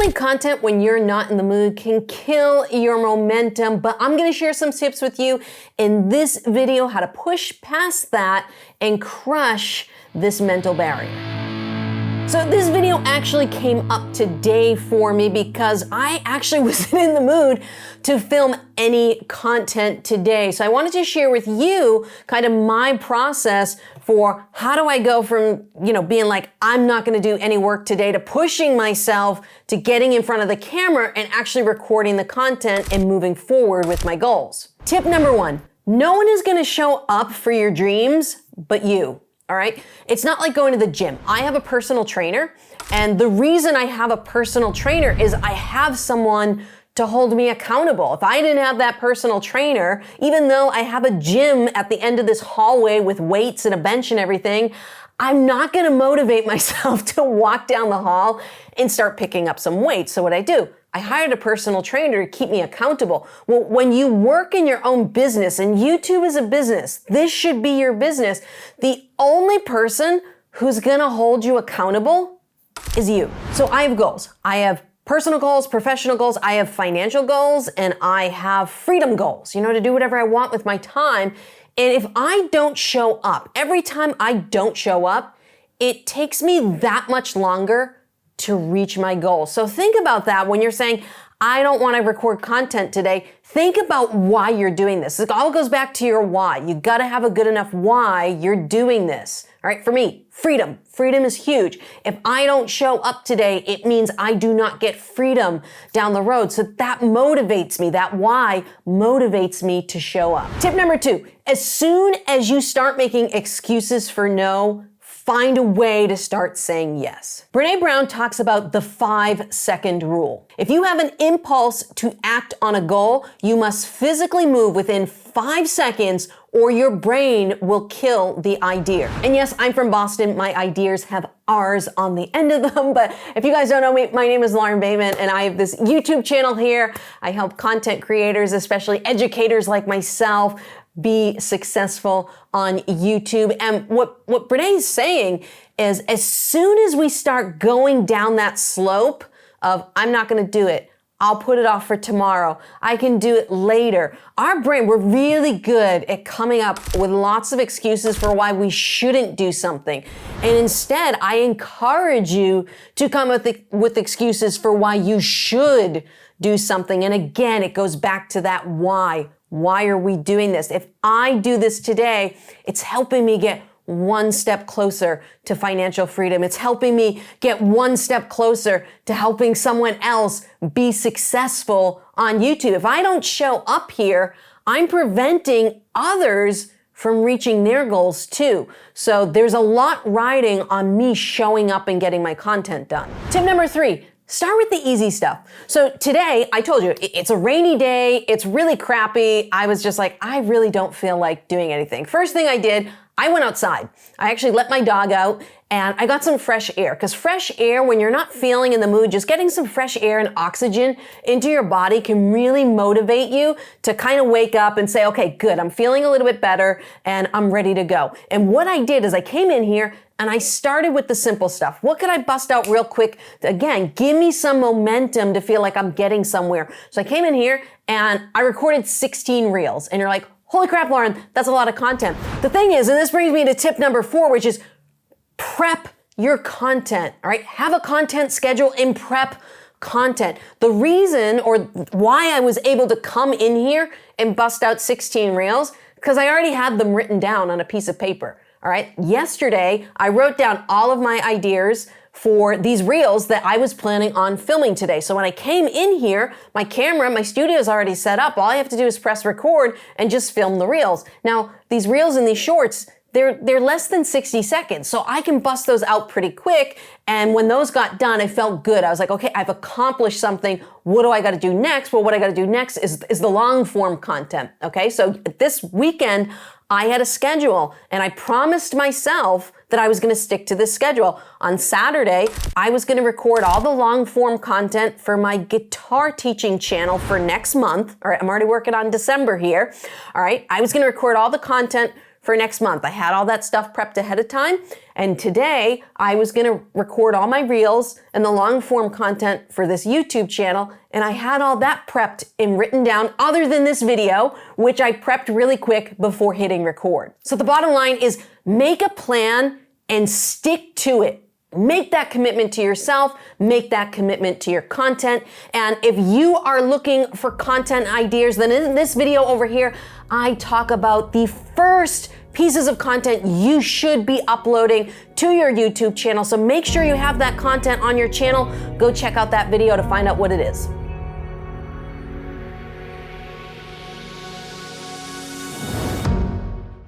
Filming content when you're not in the mood can kill your momentum, but I'm gonna share some tips with you in this video how to push past that and crush this mental barrier. So this video actually came up today for me because I actually wasn't in the mood to film any content today. So I wanted to share with you kind of my process for how do I go from, being like, I'm not gonna do any work today to pushing myself to getting in front of the camera and actually recording the content and moving forward with my goals. Tip number one, no one is gonna show up for your dreams but you. All right. It's not like going to the gym. I have a personal trainer, and the reason I have a personal trainer is I have someone to hold me accountable. If I didn't have that personal trainer, even though I have a gym at the end of this hallway with weights and a bench and everything, I'm not going to motivate myself to walk down the hall and start picking up some weights. So what I do, I hired a personal trainer to keep me accountable. Well, when you work in your own business, and YouTube is a business, this should be your business, the only person who's gonna hold you accountable is you. So I have goals. I have personal goals, professional goals, I have financial goals, and I have freedom goals, to do whatever I want with my time. And if I don't show up, every time I don't show up, it takes me that much longer to reach my goal. So think about that when you're saying, I don't want to record content today. Think about why you're doing this. It all goes back to your why. You got to have a good enough why you're doing this. All right. For me, freedom. Freedom is huge. If I don't show up today, it means I do not get freedom down the road. So that motivates me. That why motivates me to show up. Tip number two, as soon as you start making excuses for no, find a way to start saying yes. Brené Brown talks about the 5-second rule. If you have an impulse to act on a goal, you must physically move within 5 seconds or your brain will kill the idea. And yes, I'm from Boston. My ideas have R's on the end of them. But if you guys don't know me, my name is Lauren Bateman and I have this YouTube channel here. I help content creators, especially educators like myself, be successful on YouTube. And what Brené is saying is as soon as we start going down that slope of, I'm not going to do it, I'll put it off for tomorrow, I can do it later. Our brain, we're really good at coming up with lots of excuses for why we shouldn't do something. And instead, I encourage you to come up with excuses for why you should do something. And again, it goes back to that why. Why are we doing this? If I do this today, it's helping me get one step closer to financial freedom. It's helping me get one step closer to helping someone else be successful on YouTube. If I don't show up here, I'm preventing others from reaching their goals too. So there's a lot riding on me showing up and getting my content done. Tip number three, start with the easy stuff. So today, I told you, it's a rainy day, it's really crappy. I was just like, I really don't feel like doing anything. First thing I did, I went outside. I actually let my dog out and I got some fresh air. Because fresh air, when you're not feeling in the mood, just getting some fresh air and oxygen into your body can really motivate you to kind of wake up and say, okay, good, I'm feeling a little bit better and I'm ready to go. And what I did is I came in here and I started with the simple stuff. What could I bust out real quick to, again, give me some momentum to feel like I'm getting somewhere? So I came in here and I recorded 16 reels. And you're like, holy crap, Lauren, that's a lot of content. The thing is, and this brings me to tip number 4, which is prep your content, all right? Have a content schedule and prep content. The reason or why I was able to come in here and bust out 16 reels, because I already had them written down on a piece of paper. All right. Yesterday, I wrote down all of my ideas for these reels that I was planning on filming today. So when I came in here, my camera, my studio is already set up. All I have to do is press record and just film the reels. Now, these reels and these shorts, they're less than 60 seconds. So I can bust those out pretty quick. And when those got done, I felt good. I was like, okay, I've accomplished something. What do I got to do next? Well, what I got to do next is the long form content. Okay. So this weekend, I had a schedule and I promised myself that I was going to stick to this schedule. On Saturday, I was going to record all the long form content for my guitar teaching channel for next month. All right. I'm already working on December here. All right. I was going to record all the content for next month. I had all that stuff prepped ahead of time. And today I was going to record all my reels and the long form content for this YouTube channel. And I had all that prepped and written down other than this video, which I prepped really quick before hitting record. So the bottom line is make a plan and stick to it. Make that commitment to yourself, make that commitment to your content. And if you are looking for content ideas, then in this video over here, I talk about the first pieces of content you should be uploading to your YouTube channel. So make sure you have that content on your channel. Go check out that video to find out what it is.